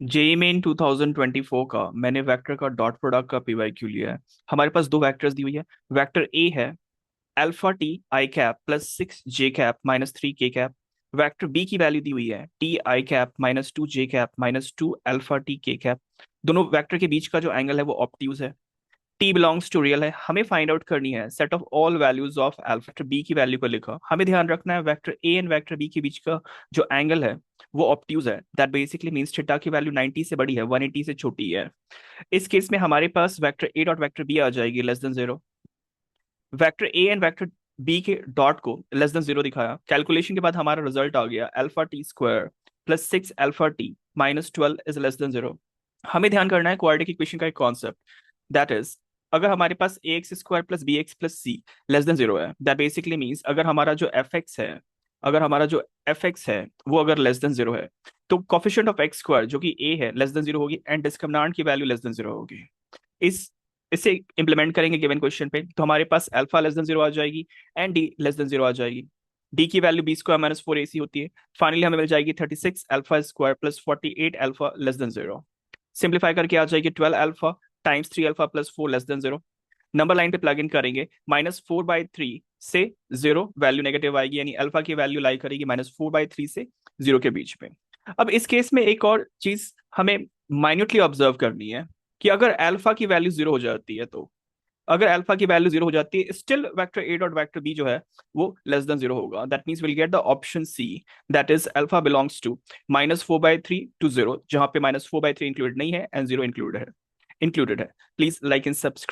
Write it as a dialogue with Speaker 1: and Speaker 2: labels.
Speaker 1: JEE main 2024 का मैंने vector का डॉट प्रोडक्ट का पीवाईक्यू लिया है। हमारे पास दो वेक्टर्स दी हुई है। वेक्टर ए है alpha T I cap plus 6 J cap -3 के कैप। वेक्टर बी की वैल्यू दी हुई है T I cap -2 J cap -2 alpha T के कैप। दोनों वेक्टर के बीच का जो एंगल है वो ऑब्ट्यूज है। टी बिलोंग्स टू रियल है। हमें फाइंड आउट करनी है set of all values of alpha. Vector b की वैल्यू को लिखा, हमें ध्यान रखना है vector a and vector b के बीच का जो एंगल है वो ऑब्ट्यूज है। दैट बेसिकली मींस थीटा की वैल्यू 90 से बड़ी है, 180 से छोटी है। इस केस में हमारे पास vector a dot vector b आ जाएगी less than zero. Vector a and vector b के डॉट को लेस देन जीरो दिखाया। कैलकुलेशन के बाद हमारा रिजल्ट आ गया alpha t square +6 alpha t -12 is less than zero. हमें ध्यान करना है क्वाड्रेटिक इक्वेशन का एक कॉन्सेप्ट, दैट इज अगर हमारे पास a x square plus b x plus c less than zero है, दैट बेसिकली मीन्स अगर हमारा जो एफ एक्स है वो अगर लेस देन जीरो है तो कोफिशिएंट ऑफ एक्स स्क्वायर जो कि ए है लेस देन जीरो होगी एंड डिस्क्रिमिनेंट की वैल्यू लेस देन जीरो होगी। इस इसे इंप्लीमेंट करेंगे गिवन क्वेश्चन पे तो हमारे पास अल्फा लेस देन जीरो आ जाएगी and d less than zero आ जाएगी। डी की वैल्यू बी स्क्वायर -4ac होती है। फाइनली हमें मिल जाएगी 36 alpha square +48 alpha less than zero. Simplify करके आ जाएगी 12 alpha times 3 alpha +4 less than zero. Number line पे प्लग इन करेंगे -4/3 से जीरो वैल्यू नेगेटिव आएगी, यानी अल्फा की वैल्यू लाई करेगी -4/3 से जीरो के बीच में। अब इस केस में एक और चीज हमें माइन्यूटली ऑब्जर्व करनी है कि अगर अल्फा की वैल्यू जीरो हो जाती है तो अगर अल्फा की वैल्यू जीरो हो जाती है still vector a dot vector b जो है वो लेस देन जीरो होगा। That means will get the option c, that is alpha belongs to -4/3 to 0, जहां पे -4/3 इंक्लूडेड नहीं है एंड जीरो इंक्लूडेड है। Please like and subscribe.